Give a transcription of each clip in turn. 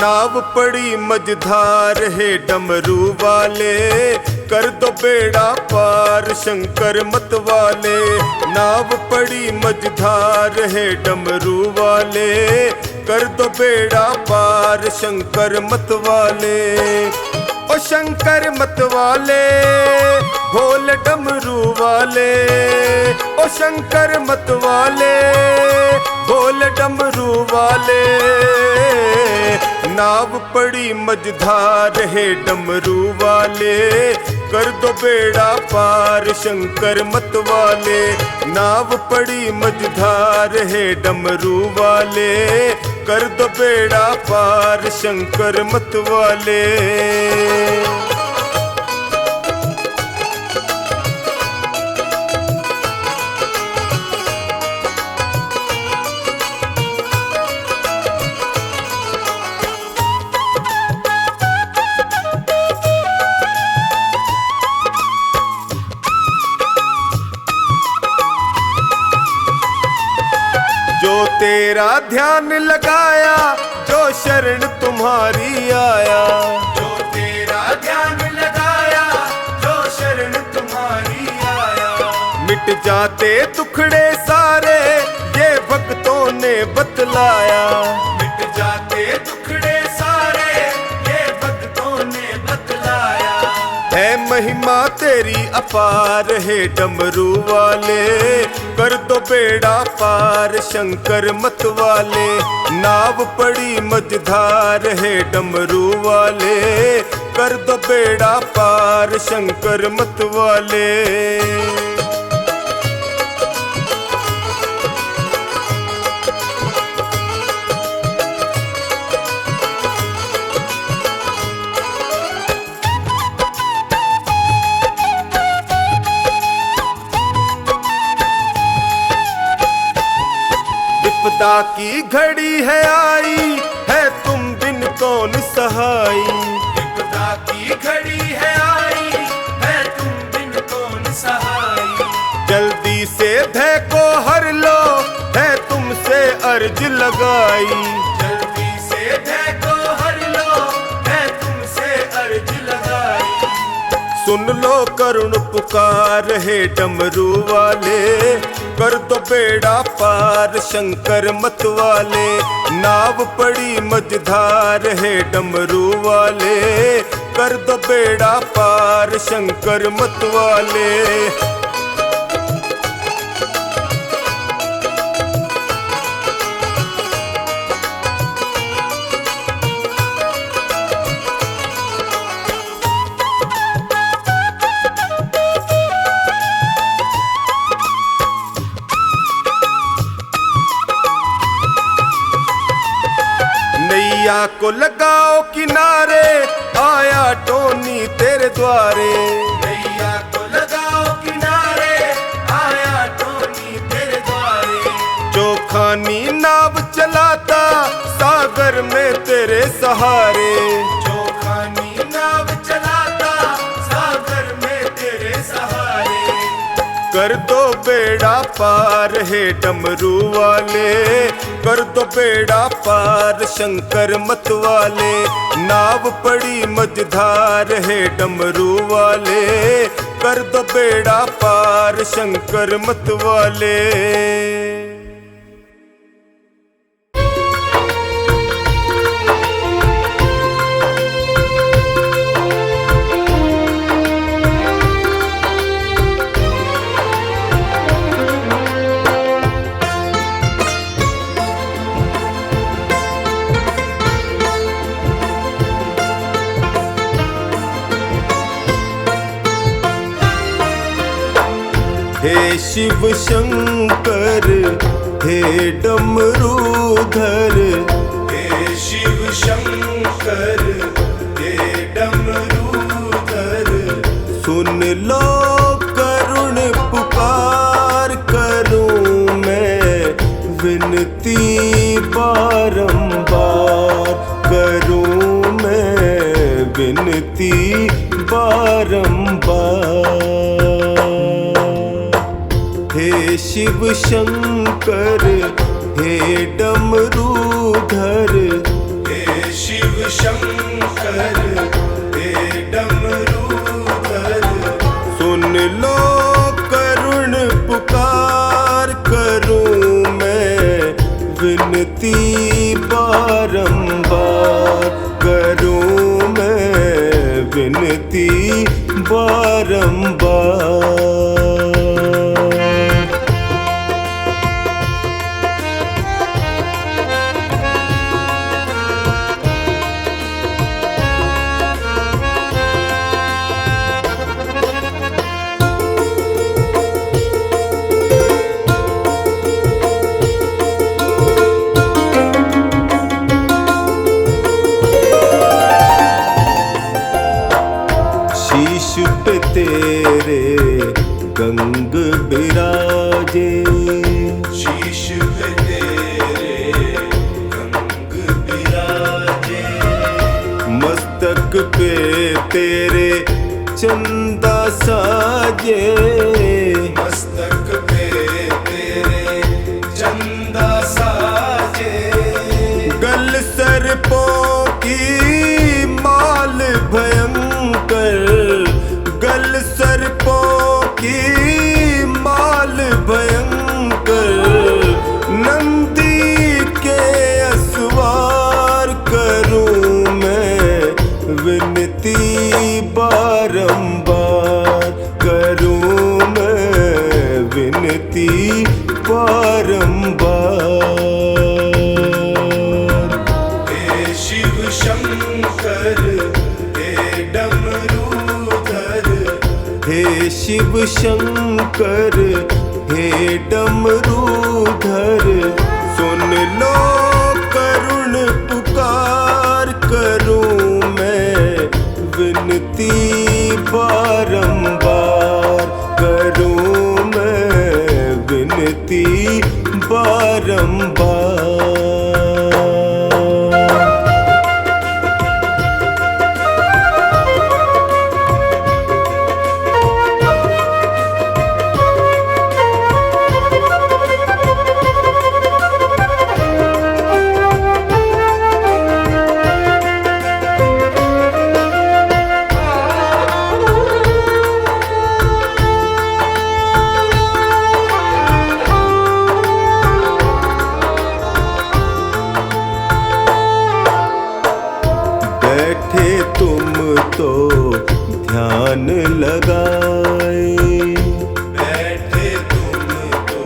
नाव पड़ी मझधार है डमरू वाले, कर दो बेड़ा पार शंकर मत वाले। नाव पड़ी मझधार है डमरू वाले, कर दो बेड़ा पार शंकर मत वाले। ओ शंकर मत वाले भोले डमरू वाले, ओ शंकर मत वाले भोले डमरू वाले। नाव पड़ी मझधार है डमरू वाले, कर दो बेड़ा पार शंकर मत वाले। नाव पड़ी मझधार है डमरू वाले, कर दो बेड़ा पार शंकर मत वाले। जो तेरा ध्यान लगाया, जो शरण तुम्हारी आया। जो तेरा ध्यान लगाया, जो शरण तुम्हारी आया। मिट जाते दुखड़े सारे, ये भक्तों ने बतलाया। मिट जाते दुखड़े सारे, ये भक्तों ने बतलाया। है महिमा तेरी अपार है डमरू वाले, कर दो बेड़ा पार शंकर मत वाले। नाव पड़ी मझधार है डमरू वाले, कर दो बेड़ा पार शंकर मत वाले। विपदा की घड़ी है आई, है तुम बिन कौन सहाई। विपदा की घड़ी है आई, है तुम बिन कौन सहाई। जल्दी से भय को हर लो, है तुमसे अर्ज लगाई। जल्दी से भय को हर लो, है तुमसे अर्ज लगाई। सुन लो करुण पुकार है डमरू वाले, कर दो बेड़ा पार शंकर मत वाले। नाव पड़ी मझधार है डमरू वाले, कर दो बेड़ा पार शंकर मत वाले। नैया को लगाओ किनारे, आया टोनी तेरे द्वारे। नैया को लगाओ किनारे, आया टोनी तेरे द्वारे। जो खानी नाव चलाता, सागर में तेरे सहारे। जो खानी नाव चलाता, सागर में तेरे सहारे। कर दो बेड़ा पार है डमरू वाले, कर दो बेड़ा पार शंकर मत वाले। नाव पड़ी मझधार है डमरू वाले, कर दो बेड़ा पार शंकर मत वाले। हे शिव शंकर हे डमरूधर। हे शिव शंकर हे डमरूधर। सुन लो करुण पुकार करूं मैं, विनती बारंबार करूं मैं, विनती बारंबार। हे शिव शंकर हे डमरूधर। हे शिव बारंबार। शीश पे तेरे गंग बिराजे, शीश पे तेरे गंग बिराजे, मस्तक पे तेरे चंदा साजे, मस्तक पे तेरे चंदा साजे, गल सर्पों की माल भयंकर, गल सर्पों की माल भयंकर, नंदी के असवार करूं मैं विनती बारंबार, करूं मैं विनती बारंबार। हे शिव शंकर हे डमरूधर, हे शिव शंकर हे डमरूधर, सुन लो करुण पुकार, करूं मैं विनती बारंबार, करूं मैं विनती बारंबार। बैठे तुम तो ध्यान लगाए, बैठे तुम तो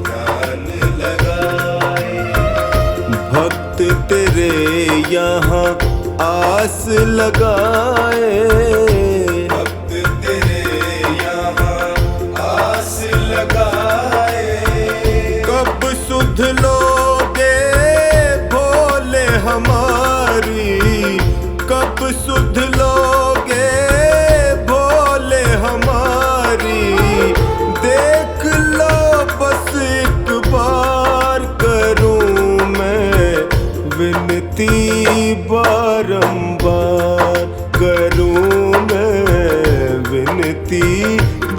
ध्यान लगाए, भक्त तेरे यहाँ आस लगाए, भक्त तेरे यहाँ आस लगाए, कब सुध लोगे भोले हमारी, कब सुध लोगे भोले हमारी, देख लो बस एक बार, करूं मैं विनती बारंबार, करूं मैं विनती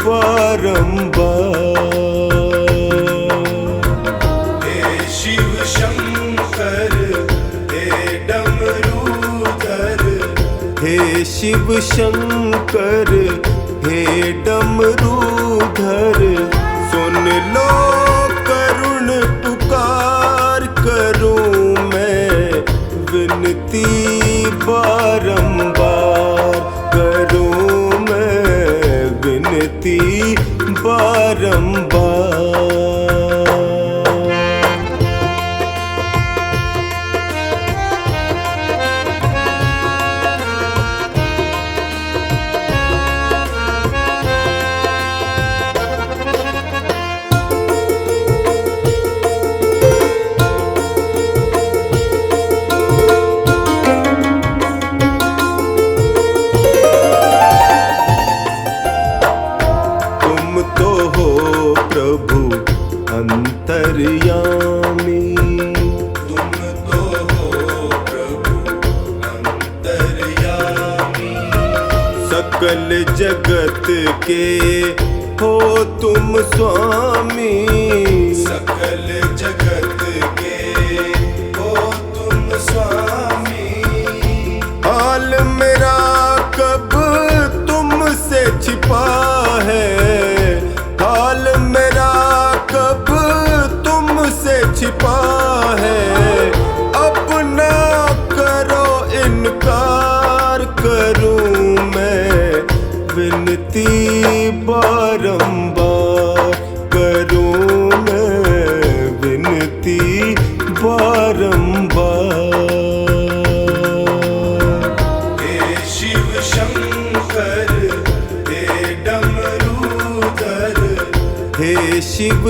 बारंबार। हे शिव शंकर हे डमरूधर, हे शिव शंकर हे डमरूधर, सुन लो करुण पुकार, करूं मैं विनती बारंबार, करूं मैं विनती बारंबार। अंतर्यामी, तुम तो हो प्रभु अंतर्यामी, सकल जगत के हो तुम स्वामी, सकल जगत के हो तुम स्वामी, हाल मेरा कब तुमसे छिपा है, हाल मेरा कब तुमसे छिपा है, अपना करो इनकार, करूं मैं विनती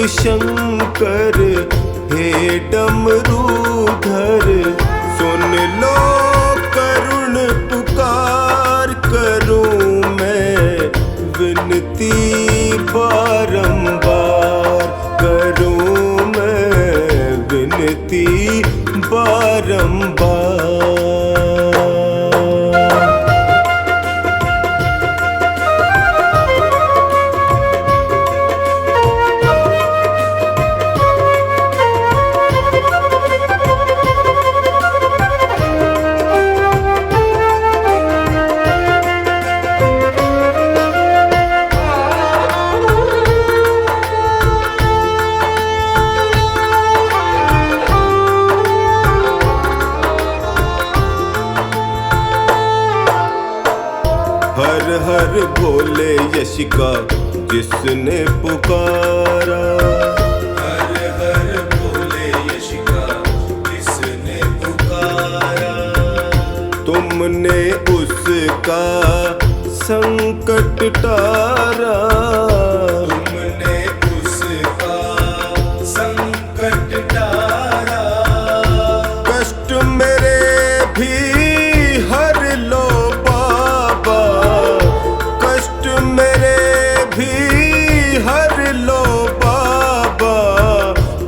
शंकर हे डमरूधर, सुन लो करुण पुकार करूं मैं विनती बारंबार, करूं मैं विनती बारंबार। हर हर भोले यश का जिसने पुकारा, हर हर भोले यश का जिसने पुकारा, तुमने उसका संकट टारा, तुमने उसका संकट टारा, कष्ट मेरे भी हर लो बाबा, कष्ट मेरे भी हर लो बाबा,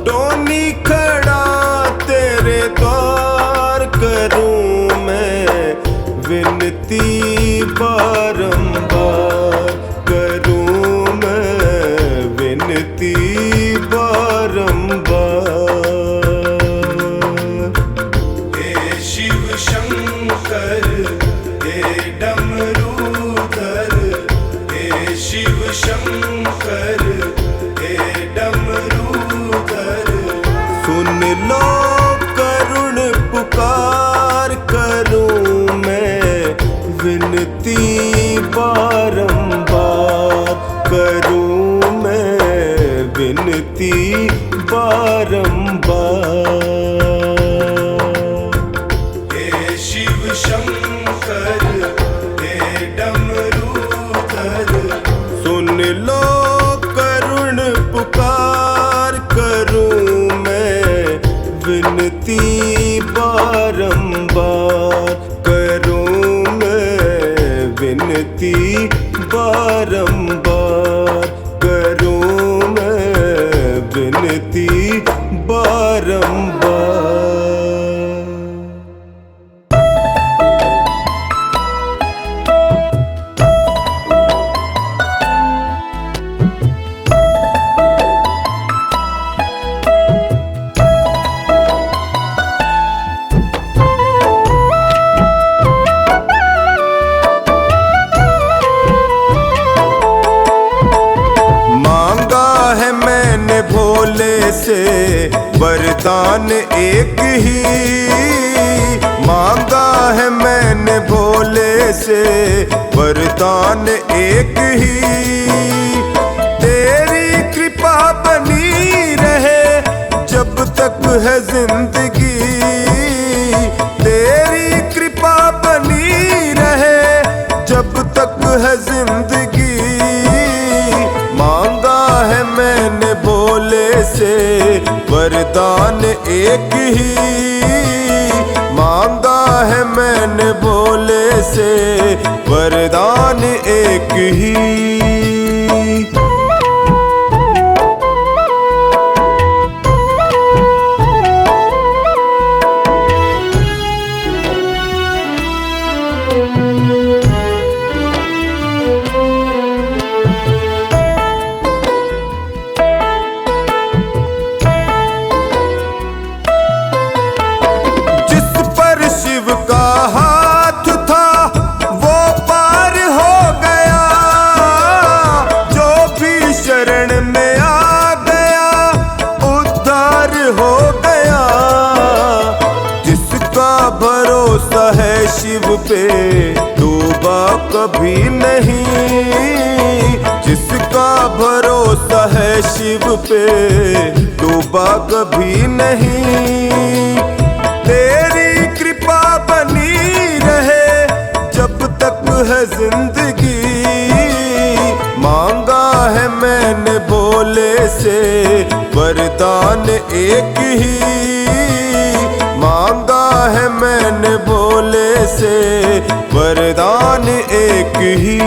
टोनी खड़ा तेरे द्वार करूं मैं विनती बारंबार, करूं मैं विनती बारंबार। हे शिव शंकर हे डमरूधर, हे शिव शंकर हे डमरूधर, सुन लो करुण पुकार करूं मैं विनती बारंबार, करूं मैं विनती बारंबार। हे शिव शंकर हे डमरूधर, सुन लो करुण पुकार करूं मैं विनती बारंबार, करूं मैं विनती बारंबार, करूं मैं विनती बारंबार। भोले से वरदान एक ही मांगा है मैंने, भोले से वरदान एक ही, तेरी कृपा बनी रहे जब तक है जिंदगी, तेरी कृपा बनी रहे जब तक है जिंदगी, मांगा है मैंने भोले से वरदान एक ही, मांगा है मैंने भोले से वरदान एक ही। भरोसा है शिव पे डूबा कभी नहीं, जिसका भरोसा है शिव पे डूबा कभी नहीं, तेरी कृपा बनी रहे जब तक है जिंदगी, मांगा है मैंने भोले से वरदान एक ही मांगा है मैंने भोले से वरदान एक ही।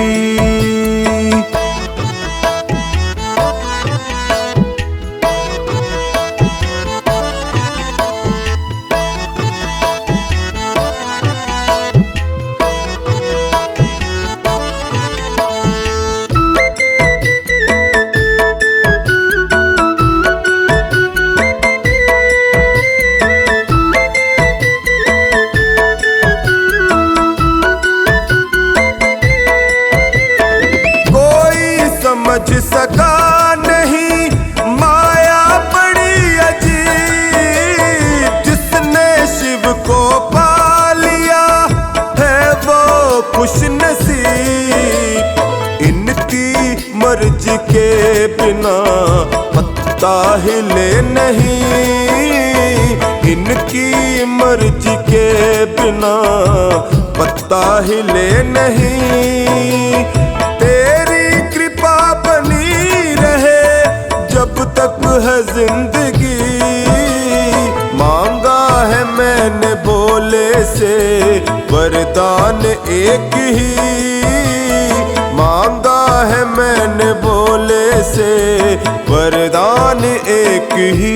समझ सका नहीं माया बड़ी अजीब, जिसने शिव को पा लिया है वो खुश नसीब। इनकी मर्जी के बिना पत्ता हिले नहीं, इनकी मर्जी के बिना पत्ता हिले नहीं। जब तक है जिंदगी मांगा है मैंने भोले से वरदान एक ही मांगा है मैंने भोले से वरदान एक ही।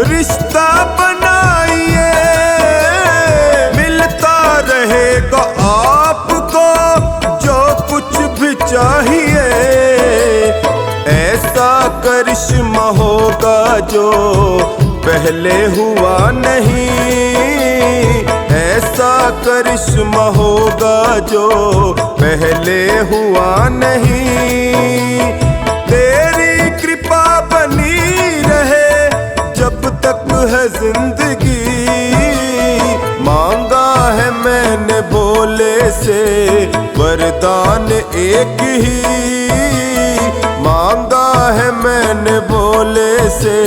रिश्ता बनाइए मिलता रहेगा आपको जो कुछ भी चाहिए। ऐसा करिश्मा होगा जो पहले हुआ नहीं, ऐसा करिश्मा होगा जो पहले हुआ नहीं। तेरी कृपा बनी रहे जब तक है जिंदगी मांगा है मैंने भोले से वरदान एक ही मांगा है मैंने भोले से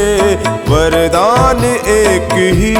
वरदान एक ही।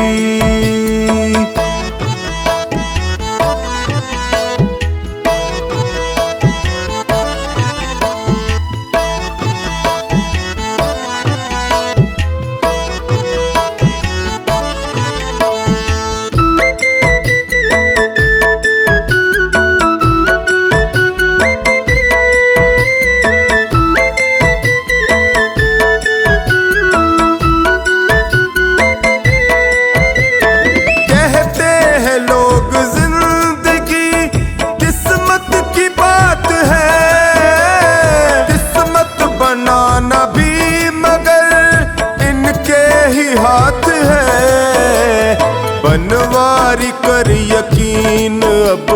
हाथ है बनवारी कर यकीन अब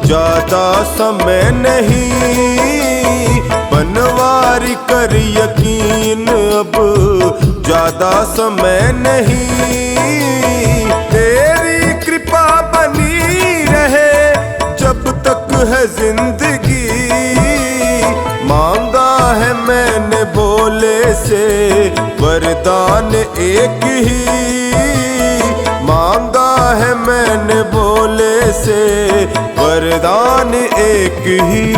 ज्यादा समय नहीं, बनवारी कर यकीन अब ज्यादा समय नहीं। तेरी कृपा बनी रहे जब तक है जिंदगी मांगा है मैंने भोले से वरदान एक ही मांगा है मैंने भोले से वरदान एक ही।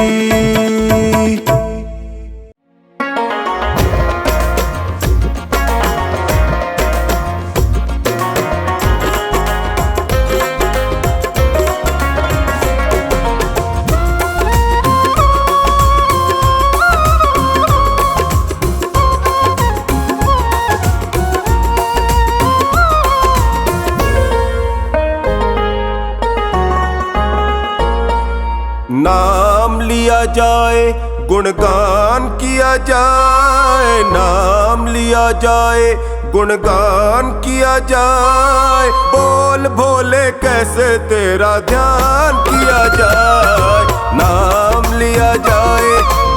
नाम लिया जाए गुणगान किया जाए, नाम लिया जाए गुणगान किया जाए। बोल भोले कैसे तेरा ध्यान किया जाए, नाम लिया जाए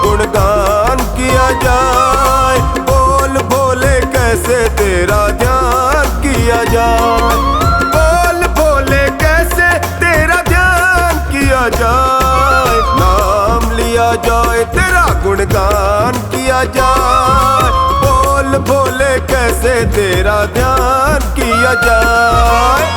गुणगान किया जाए। बोल भोले कैसे तेरा ध्यान किया किया जाए। बोल भोले कैसे तेरा ध्यान किया जाए, नाम लिया जाए तेरा गुणगान किया जाए। बोल भोले कैसे तेरा ध्यान किया जाए।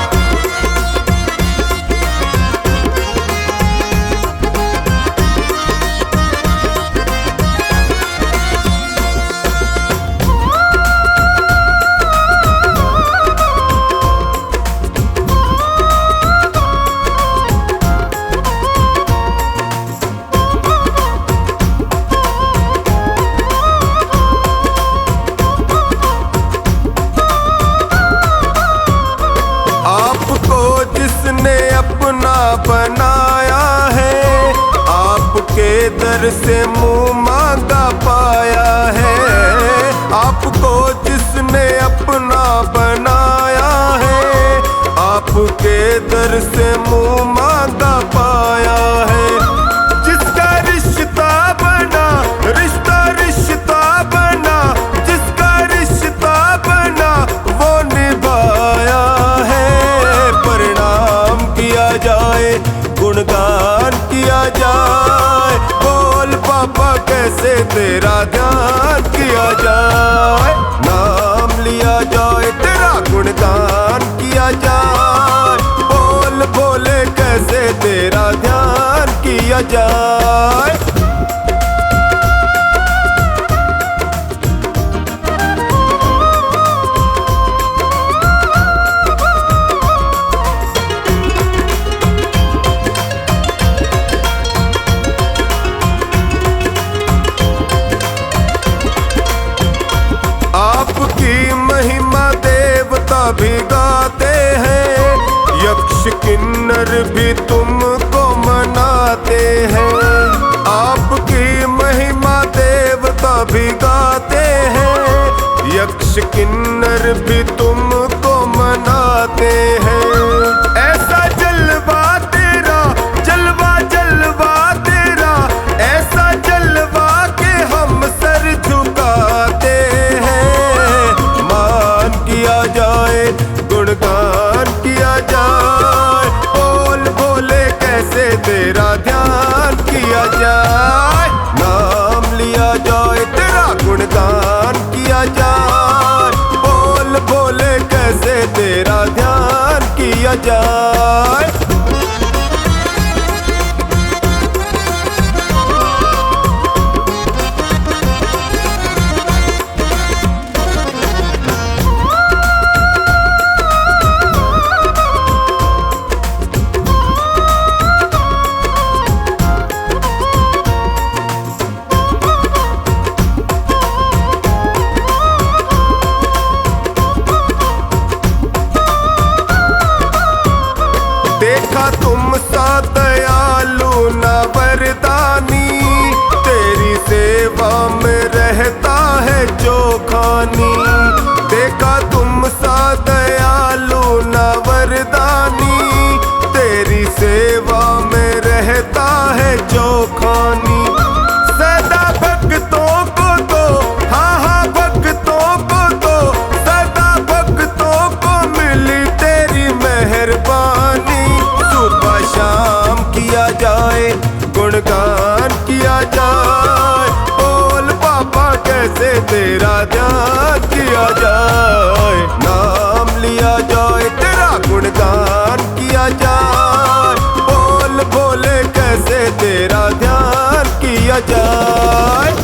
जिसने अपना बनाया है, आपके दर से मुंह मांगा पाया है। आपको जिसने अपना बनाया है, आपके दर से मुंह मांगा पाया है। जिसका रिश्ता बना, रिश्ता रिश्ता बना, जिसका रिश्ता बना वो निभाया है। प्रणाम किया जाए, गुणगान किया जाए। बोल पापा कैसे तेरा ध्यान किया जाए, नाम लिया जाए तेरा गुणगान किया जाए। बोल भोले कैसे तेरा ध्यान किया जाए। आपकी महिमा देवता भी गाते हैं, यक्ष किन्नर भी तुमको मनाते हैं। आपकी महिमा देवता भी गाते हैं, यक्ष किन्नर भी तुमको मनाते हैं। ऐसा जलवा तेरा, जलवा जलवा तेरा, ऐसा जलवा के हम सर झुकाते हैं। मान किया जाए, गुणगान किया जाए। बोल भोले कैसे तेरा ध्यान किया जाए, नाम लिया जाए तेरा गुणगान किया जाए। बोल भोले कैसे तेरा ध्यान किया जाए। देखा तुम सा दयालु न वरदानी, तेरी सेवा में रहता है जो खानी। देखा तुम सा दयालु न वरदानी, तेरी सेवा में रहता है जो खानी। सदा भक्तों को दो, हाँ हाँ भक्तों को दो, सदा भक्तों को मिली तेरी मेहरबानी। सुबह शाम किया जाए, गुणगान किया जाए। बोल पापा कैसे तेरा ध्यान किया जाए, नाम लिया जाए तेरा गुणगान किया जाए। बोल भोले कैसे तेरा ध्यान किया जाए।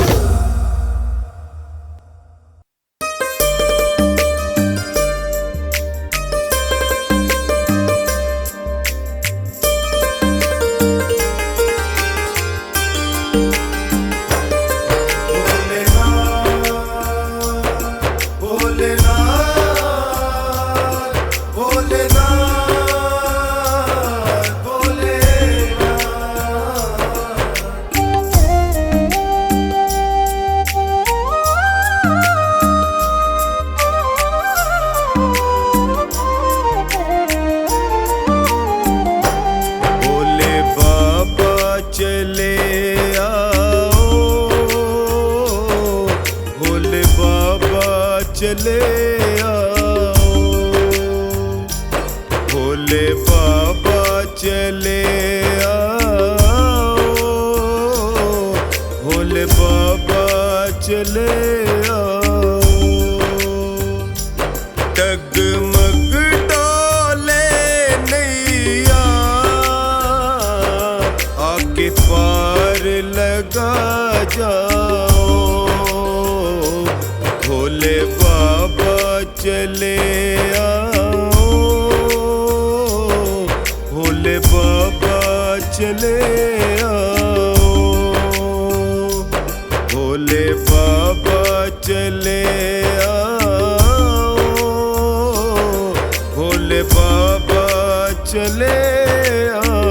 चले आओ। चले आओ, भोले बाबा चले आओ। डगमग डोले नैया, आके पार लगा जाओ, भोले बाबा चले आओ, भोले बाबा चले आओ, भोले बाबा चले आओ, भोले बाबा चले आओ।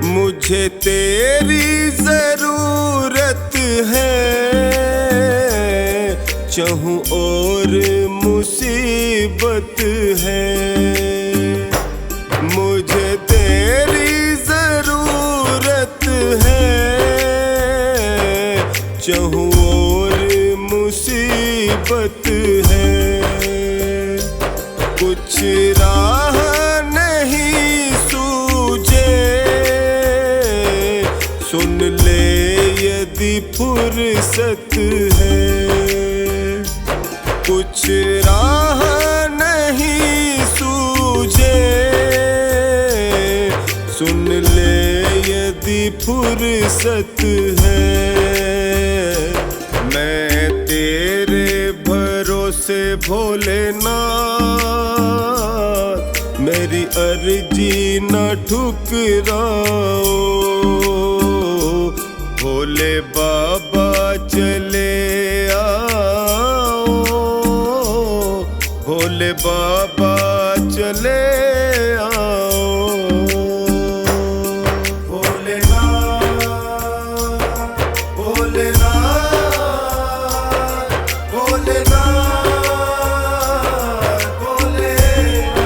मुझे तेरी जरूरत है, चाहूं और मुसीबत है। मुझे तेरी जरूरत है, चाहूं और मुसीबत है। कुछ राह नहीं सूझे, सुन ले यदि फुर्सत है। कुछ राह नहीं सूझे, सुन ले यदि फुर्सत है। मैं तेरे भरोसे भोलेनाथ, मेरी अर्जी न ठुकराओ, भोले बाबा चले आओ, भोले बाबा चले आओ। भोलेनाथ भोलेनाथ भोलेनाथ भोलेनाथ,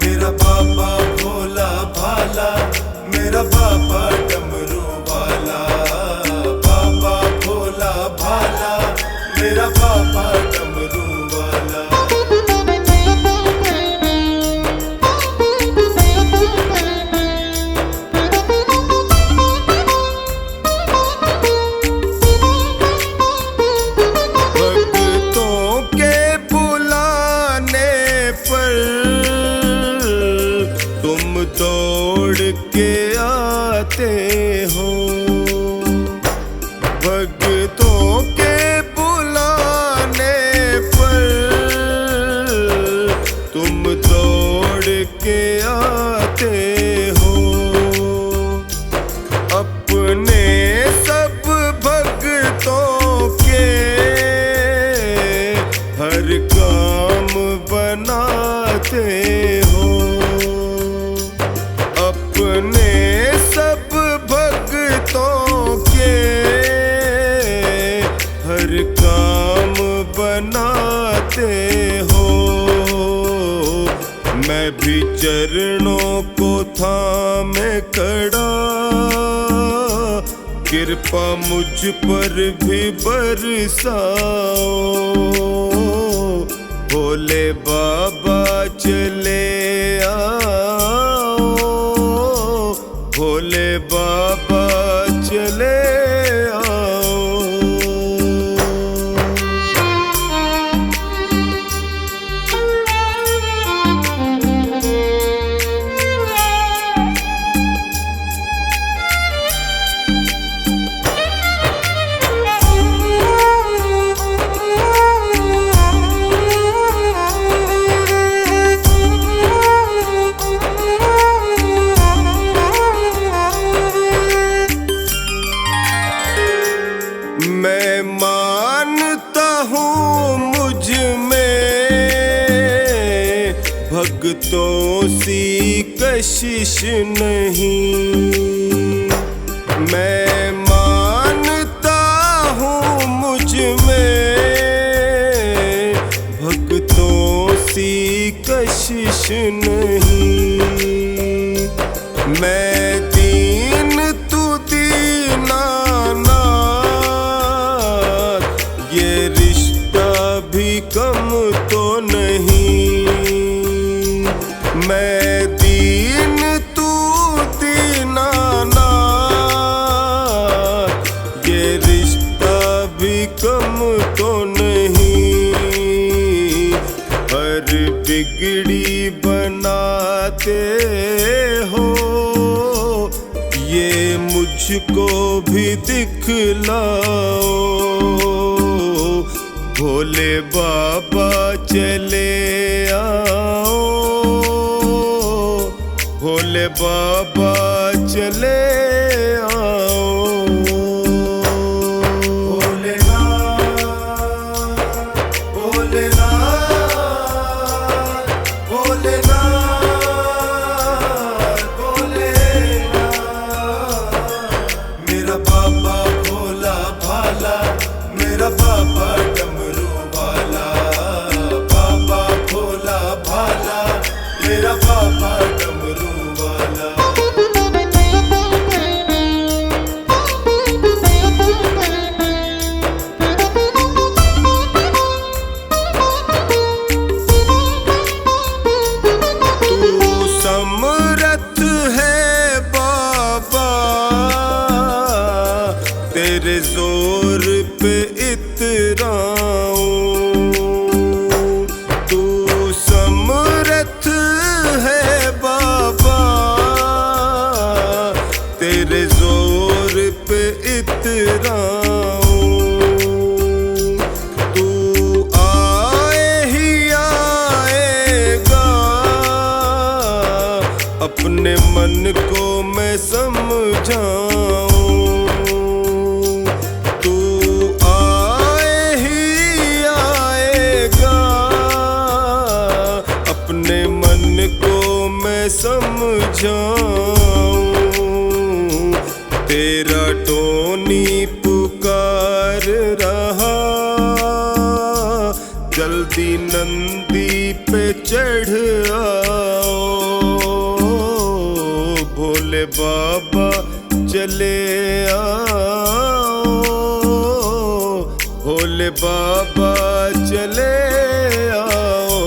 मेरा बाबा भोला भाला, मेरा बाबा डमरू वाला, बाबा भोला भाला, मेरा बाबा डमरू वाला। भक्तों के बुलाने पर तुम दौड़ के आते हो, भक्तों के बुलाने पर तुम दौड़ के आते हो। अपने सब भक्तों के हर काम बनाते हो, अपने सब भक्तों के हर काम बनाते हो। मैं भी चरणों को थामे खड़ा, कृपा मुझ पर भी बरसाओ, भोले बाबा चले आओ, भोले बाबा चले आओ। मैं मानता हूँ मुझ में भक्तों सी कशिश नहीं। मैं मानता हूँ मुझ में भक्तों सी कशिश नहीं। मैं दीन तू दीनानाथ, ये रिश्ता भी कम तो नहीं। मैं दीन तू दीनानाथ, ये रिश्ता भी कम तो नहीं। हर बिगड़ी बनाते हो, ये मुझको भी दिखलाओ। भोले बाबा चले आओ, भोले बाबा चले आओ। भोलेनाथ भोलेनाथ भोलेनाथ भोलेनाथ। मेरा बाबा भोला भाला, मेरा बाबा डमरू वाला। बाबा भोला भाला, मेरा बाबा डमरू वाला। तू समर्थ है बाबा, तेरे जोर पे इतराऊं। तू समर्थ है बाबा, तेरे जोर पे इतराऊं। तू आए ही आएगा, अपने मन को मैं समझाऊं। तू आए ही आएगा, अपने मन को मैं समझाऊं। तेरा टोनी पुकार रहा, जल्दी नंदी पे चढ़ आओ। भोले बाबा चले आओ, भोले बाबा चले आओ।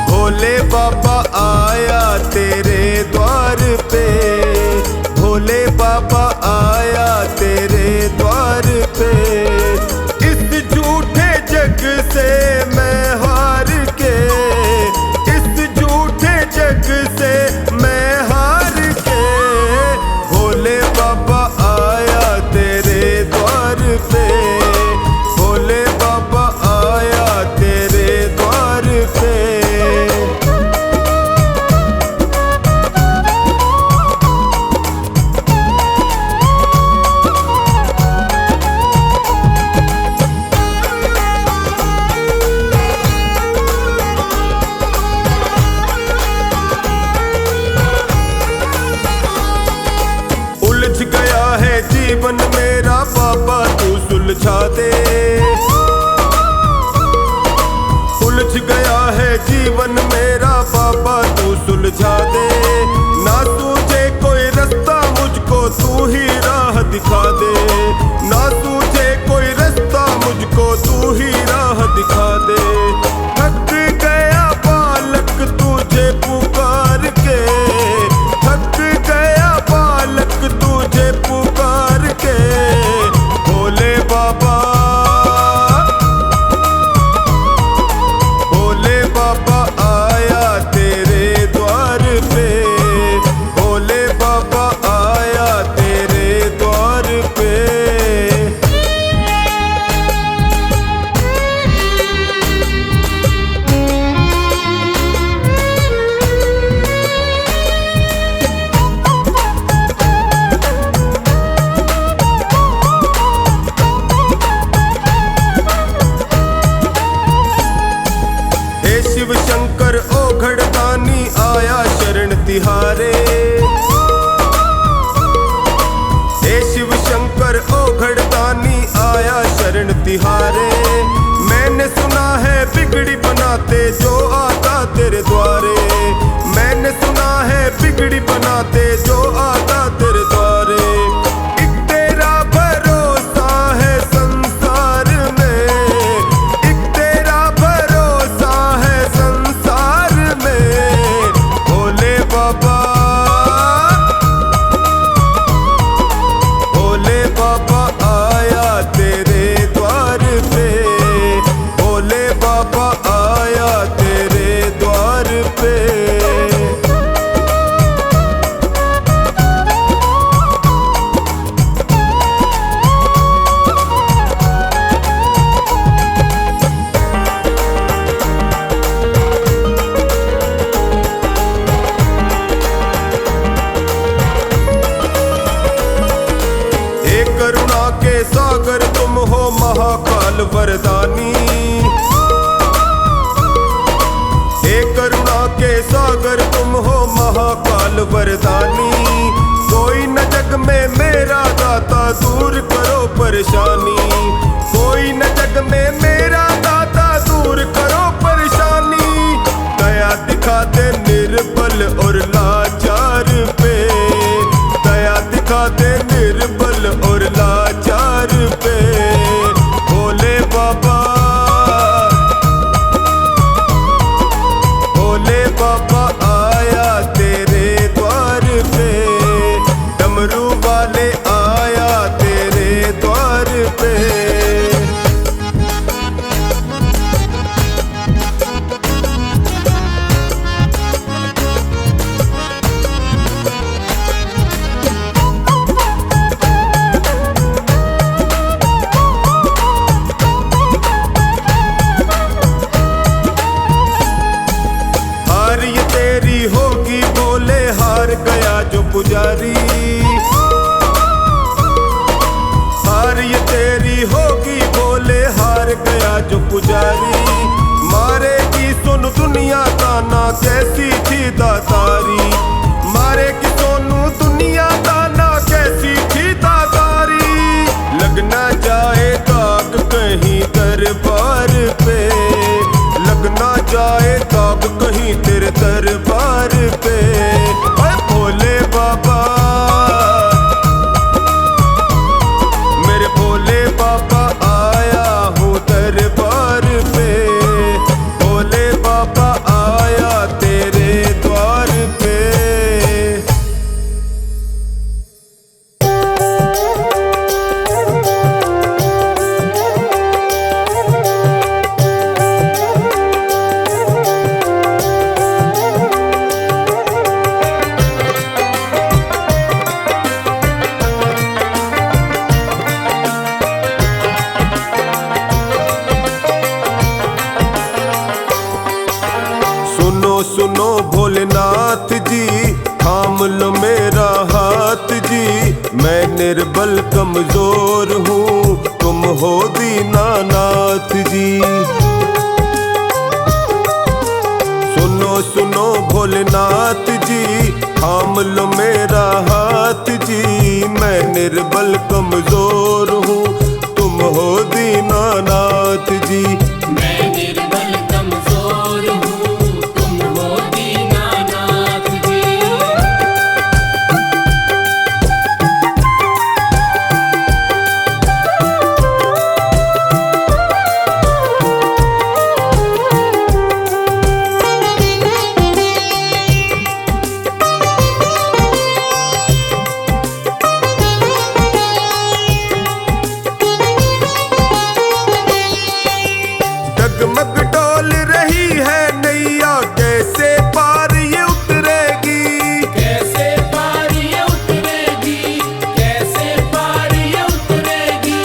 भोले बाबा आया तेरे द्वार पे, भोले बाबा आया तेरे द्वार पे। इस झूठे जग से मैं हार के, इस झूठे जग से मैं हार के। भोले बाबा आया तेरे द्वार पे, भोले बाबा आया तेरे द्वार पे। जीवन मेरा बाबा तू सुलझा दे, उलझ गया है जीवन मेरा बाबा तू सुलझा दे। ना तुझे कोई रास्ता मुझको तू ही राह दिखा दे, ना तुझे कोई रास्ता मुझको तू ही राह दिखा दे। थक गया बालक तुझे पुकार के, थक गया बालक तुझे दिखाते जो आता तेरे द्वारे। मैंने सुना है बिगड़ी बनाते जो आता तेरे द्वारे। एक तेरा भरोसा है संसार में, एक तेरा भरोसा है संसार में। भोले बाबा, भोले बाबा आया तेरे द्वार पे, भोले बाबा आया तेरे द्वार पे। हे करुणा के सागर तुम हो महाकाल वरदानी, हे करुणा के सागर तुम हो महाकाल वरदानी। कोई न जग में मेरा दाता दूर करो परेशानी, कोई न जग में मेरा दाता दूर करो परेशानी। दया दिखा दे निर्बल और लाचार पे, दया दिखा दे निर्बल और लाचार पे। भोले बाबा, भोले बाबा आया तेरे द्वार पे, डमरू वाले आया तेरे द्वार पे। हार ये तेरी होगी बोले हार गया जो पुजारी, हार ये तेरी होगी बोले हार गया जो पुजारी। मारेगी सुन दुनिया ताना कैसी थी दातारी, मारेगी सोनू दुनिया ताना कैसी थी दातारी। लग ना जाए दाग कहीं दरबार पे, लग ना जाए दाग कहीं तेरे दरबार पे। ओए भोले बाबा, मेरे भोले बाबा आया हूँ दरबार पे, भोले बाबा आया तेरे द्वार पे। सुनो सुनो भोलेनाथ जी, थाम लो मेरा हाथ जी। मैं निर्बल कमजोर हूँ, तुम हो दीनानाथ जी। सुनो सुनो भोलेनाथ जी, थाम लो मेरा हाथ जी। मैं निर्बल कमजोर हूँ, तुम हो दीनानाथ जी। मैं निर्बल कमजोर हूँ, तुम हो दीनानाथ जी। डगमग डोल रही है नैया कैसे पार ये उतरेगी, कैसे पार ये उतरेगी, कैसे पार ये उतरेगी।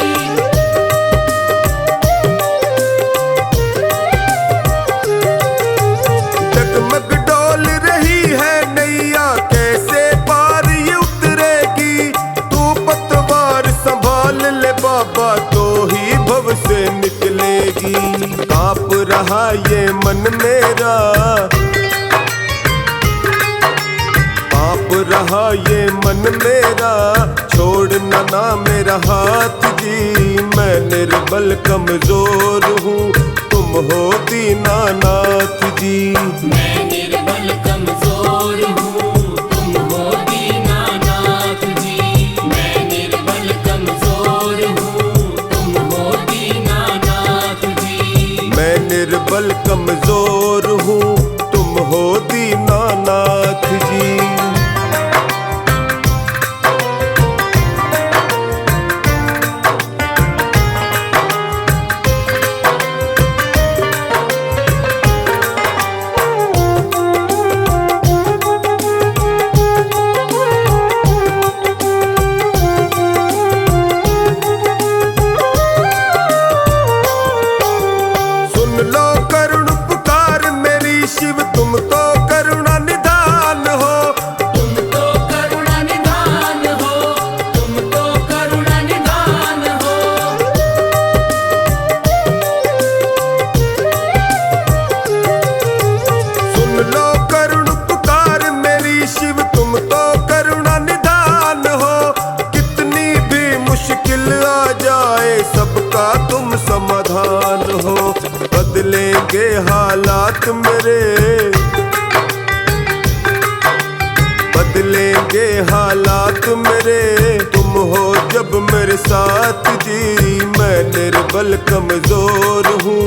डगमग डोल रही है नैया कैसे पार ये उतरेगी। तू पतवार संभाल ले बाबा तो ही भव से निकलेगी। कांप रहा ये मन मेरा, कांप रहा ये मन मेरा। छोड़ना ना मेरा हाथ जी, मैं निर्बल कमजोर हूँ, तुम तुम हो दीनानाथ जी। मैं निर्बल कमजोर हूँ, तुम हो दीनानाथ जी। मैं निर्बल कमजोर हूँ, तुम हो दीनानाथ जी। मैं निर्बल कमजोर हूँ, तुम हो दीनानाथ जी। सुन लो करुण पुकार मेरी शिव, तुम तो करुणा निधान हो। तुम तो करुणा निधान हो, तुम तो करुणा निधान हो। सुन लो करुण पुकार मेरी शिव, तुम तो करुणा निधान हो। कितनी भी मुश्किल आ जाए सबका तुम समाधान हो। बदलेंगे हालात मेरे, बदलेंगे हालात मेरे, तुम हो जब मेरे साथ जी। मैं निर्बल कमजोर हूँ,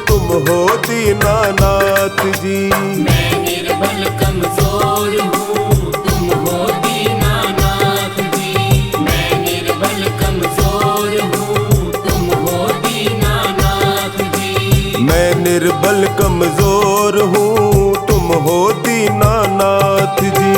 तुम हो दीनानाथ जी। मैं निर्बल कमजोर हूँ, तुम हो दीनानाथ जी। मैं निर्बल कमजोर हूँ, तुम हो दीनानाथ जी। मैं निर्बल कमजोर हूँ, तुम हो दीनानाथ जी।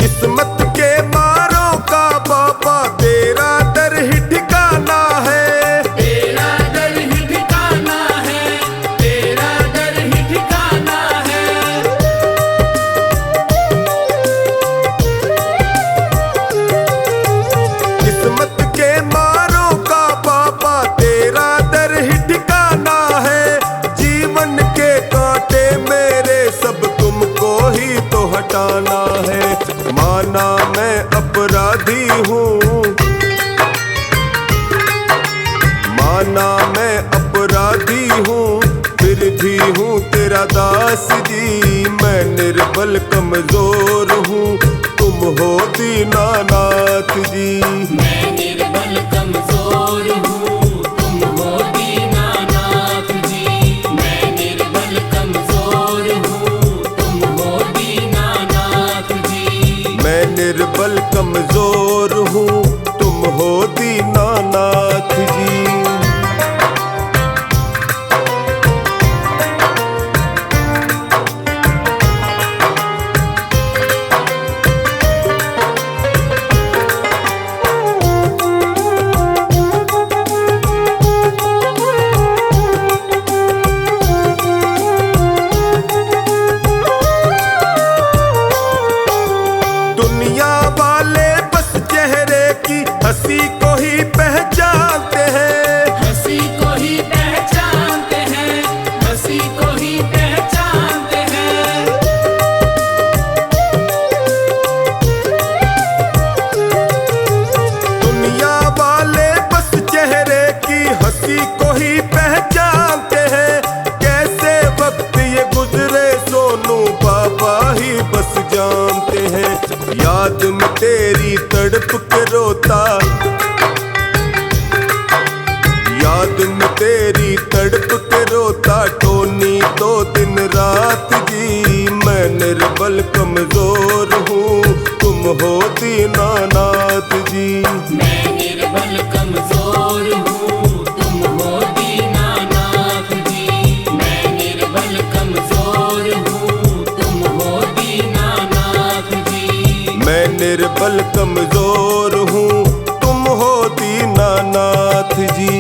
किस्मत के मारों का बाबा तेरा दर ही ठिकाना है। तेरा दर ही ठिकाना है, तेरा दर ही ठिकाना है। किस्मत के मारों का बाबा तेरा दर ही ठिकाना है। जीवन के कांटे मेरे सब तुमको ही तो हटाना है। माना मैं अपराधी हूँ, माना मैं अपराधी हूँ, फिर भी हूँ तेरा दास जी। मैं निर्बल कमजोर हूँ, तुम हो दीनानाथ जी। मैं निर्बल कमजोर हूँ, तुम हो दीनानाथ जी। मैं निर्बल कमजोर हूँ, तुम हो दीनानाथ जी। मैं निर्बल कमजोर हूँ, तुम हो दीनानाथ जी। दुनिया वाले बस चेहरे की हंसी को ही पहचानते हैं। हंसी को ही पहचानते हैं, हंसी को ही पहचानते हैं। दुनिया वाले बस चेहरे की हंसी को ही पहचानते हैं। कैसे वक्त ये गुजरे सोनू बाबा ही बस जानते हैं। याद में तेरी तड़प के रोता, याद में तेरी तड़प के रोता टोनी तो दिन रात जी। मैं निर्बल कमजोर हूँ, तुम हो दीनानाथ जी। मैं निर्बल कमजोर हूँ, तुम हो दीनानाथ जी। मैं निर्बल कमजोर हूँ, तुम हो दीनानाथ जी। मैं निर्बल कमजोर हूँ, तुम हो दीनानाथ जी।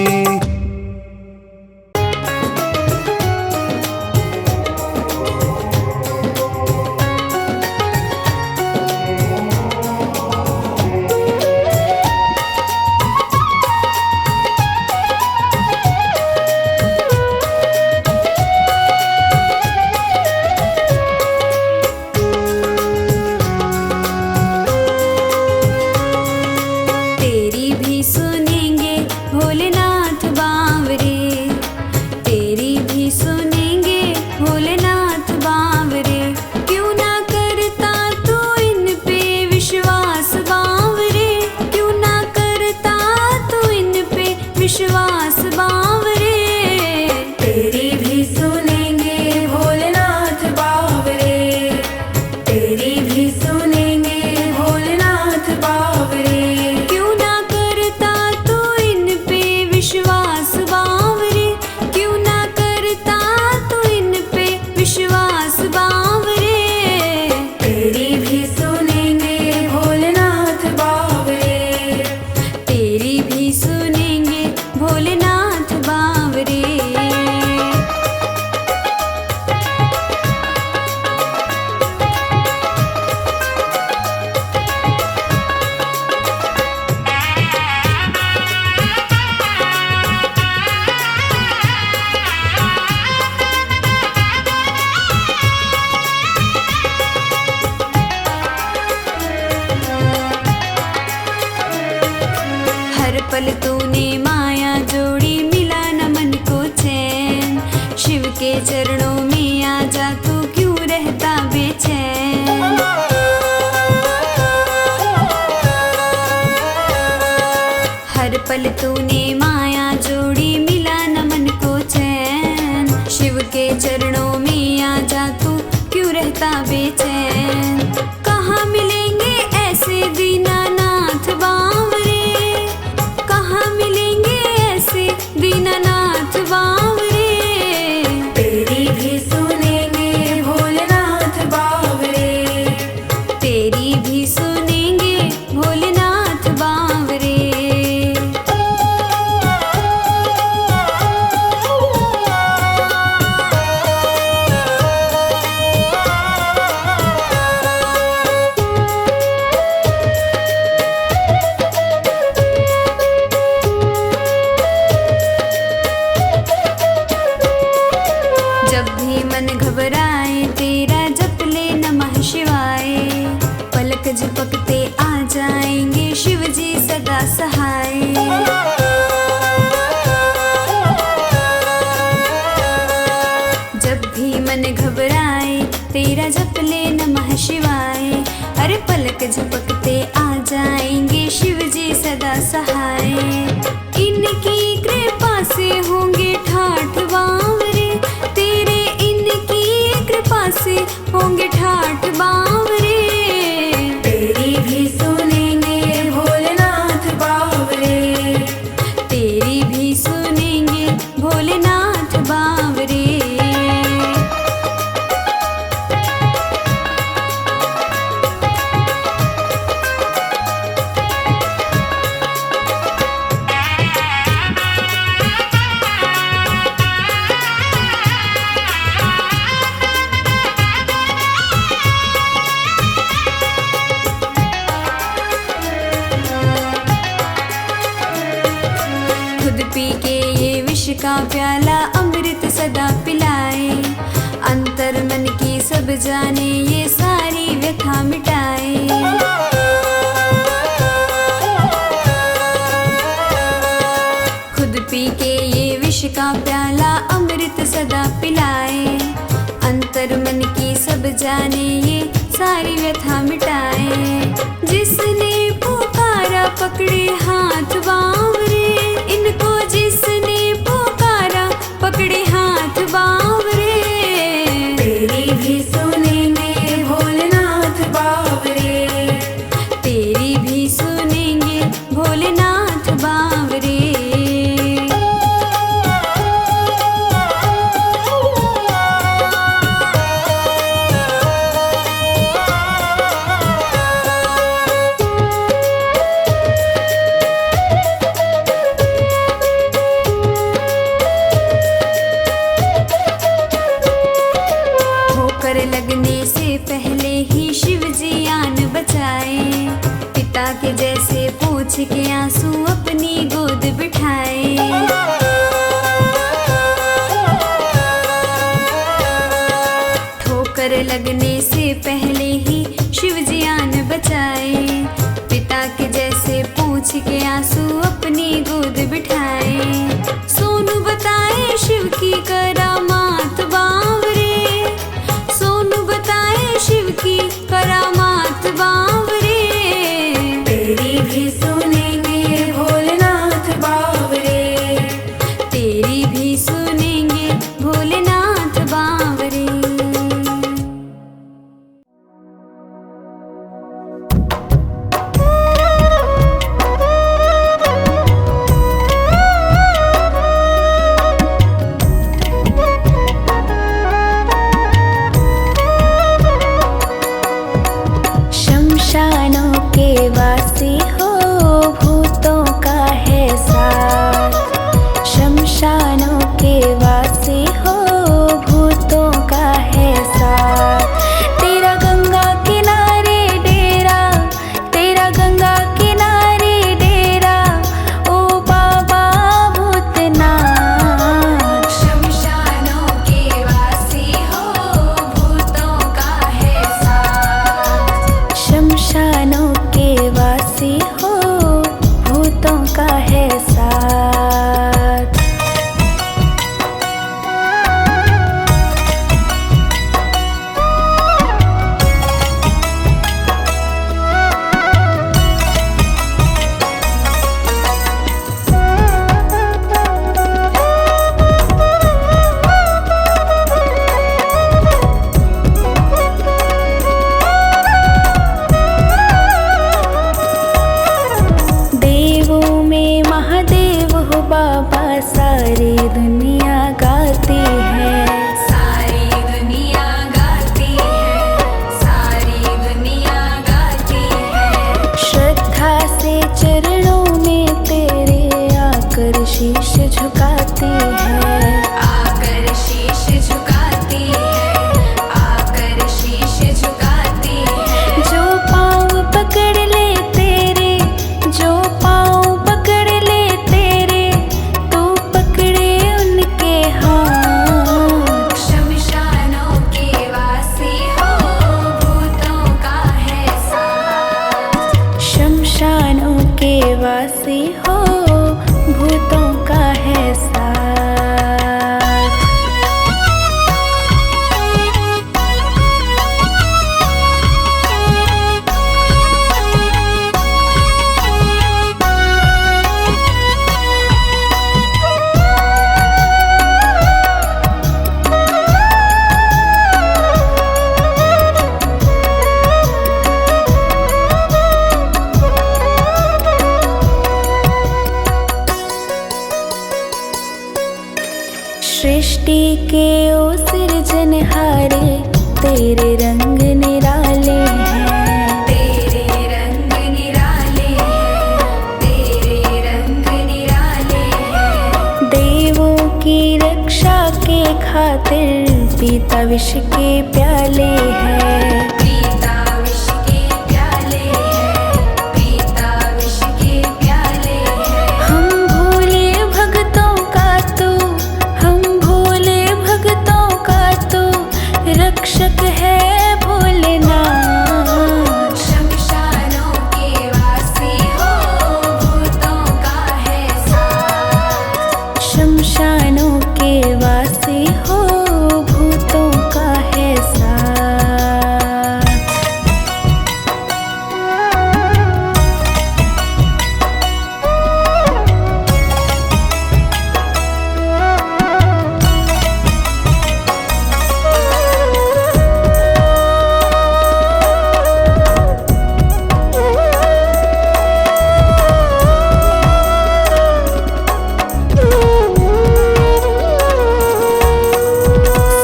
चरणों में आजा तू क्यों रहता बेचैन। हर पल तूने माया जोड़ी मिला न मन को चैन। शिव के चरणों में आजा तू क्यों रहता बेचैन। कहाँ मिलेंगे ऐसे दीनानाथ बावरे, कहाँ मिलेंगे ऐसे दीनानाथ बावरे। तेरी भी सुनेंगे भोलेनाथ बावरे, तेरी भी सुनेंगे भोलेनाथ बावरे। जब भी मन घबराए तेरा जप ले नमः शिवाय। पलक झपकते आ जाएंगे शिव जी सदा सहाय। जब भी मन घबराए तेरा जप ले नमः शिवाय। अरे पलक झपकते आ जाएंगे शिव जी सदा सहाय। इनकी कृपा से होंगे ठाठ बावरे, तेरे इनकी कृपा से होंगे ठाठ बावरे। तेरी भी सुनेंगे भोलेनाथ बावरे, तेरी भी सुनेंगे भोलेनाथ बावरे। खुद पी के ये विष का प्याला अमृत सदा पिलाए। अंतर मन की सब जाने ये सारी व्यथा मिटाए। खुद पी के ये विष का प्याला अमृत सदा पिलाए। अंतर मन की सब जाने ये सारी व्यथा मिटाए। जिसने पुकारा पकड़े हाथ बावरे, इनको जिसने पुकारा पकड़े हाथ बावरे। तेरी भी सुनेंगे भोलेनाथ बावरे, तेरी भी सुनेंगे भोलेनाथ बावरे। ठोकर लगने से पहले ही शिव जी आन बचाए। पिता के जैसे पूछ के आंसू अपनी गोद बिठाए। ठोकर लगने से पहले ही शिव जी आन बचाए। पिता के जैसे पूछ के आंसू अपनी गोद बिठाए। सोनू बताए शिव की करामात बावरे, सोनू बताए शिव की करामात बावरे। तेरी भी सुनेंगे भोलेनाथ बावरे, तेरी भी सुनेंगे भोलेनाथ बावरे। के ओ सिरजनहारे तेरे रंग निराले हैं, तेरे रंग निराले हैं, तेरे रंग निराले हैं। देवों की रक्षा के खातिर पीता विष के प्याले हैं, पीता विष के प्याले हैं, पीता विष के प्याले हैं। हम भोले भक्तों का तू, हम भोले भक्तों का तू रक्षक है भोलेनाथ। शमशानों के वासी हो भूतों का है साथ, शमशानों के वासी हो भूतों का है साथ।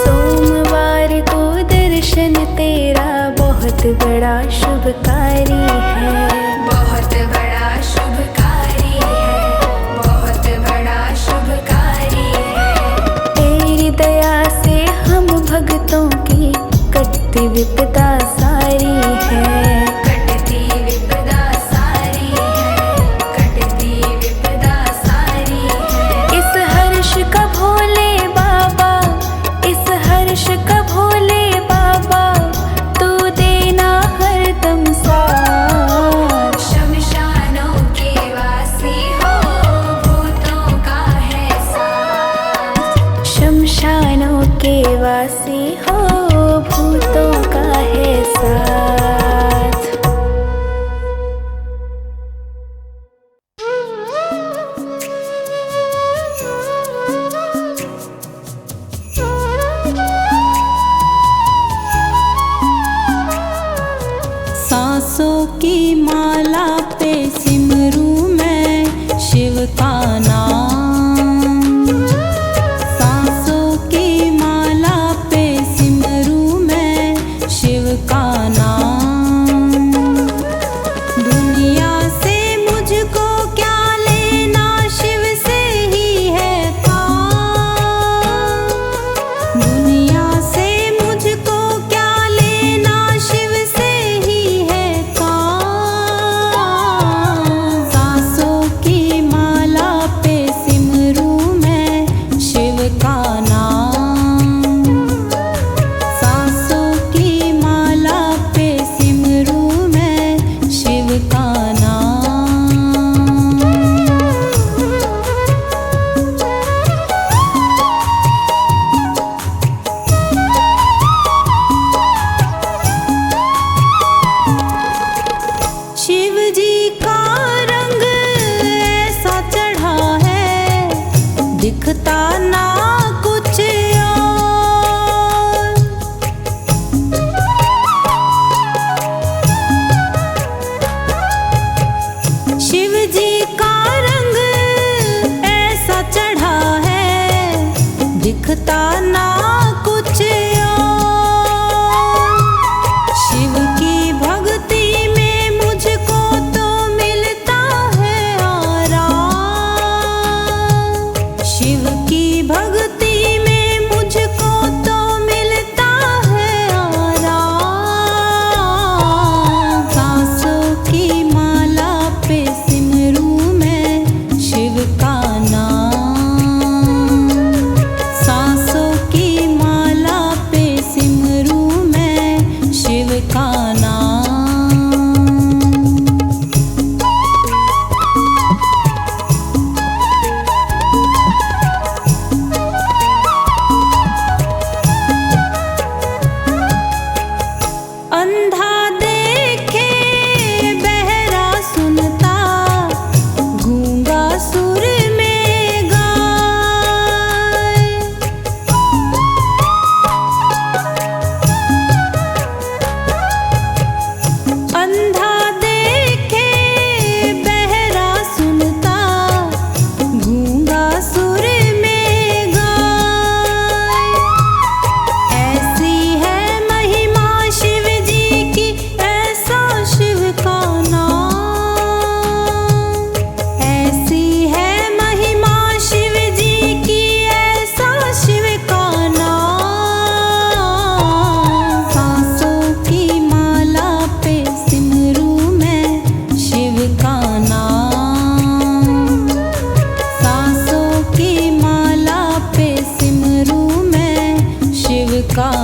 सोमवार को दर्शन तेरा बहुत बड़ा शुभकारी है, बहुत बड़ा शुभकारी है, बहुत बड़ा शुभकारी है। तेरी दया से हम भक्तों की कटती विपदा सारी है, कटती विपदा सारी है, कटती विपदा सारी है। इस हर्ष का भोले बाबा, इस हर्ष का भोले बाबा तू देना हरदम साथ। शमशानों के वासी हो भूतों का है साथ, शमशानों के वासी हो भूतों का है साथ। सांसों की माला पे सिमरूं मैं शिव का नाम, सांसों की माला पे सिमरूं मैं शिव का नाम। दुनिया से मुझको क्या लेना, शिव से ही है काम। दुनिया से मुझको क्या लेना, शिव से ही है काम। सांसों की माला पे सिमरूं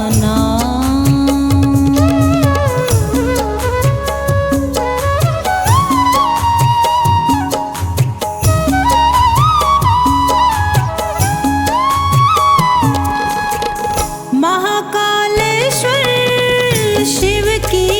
नाम। महाकालेश्वर शिव की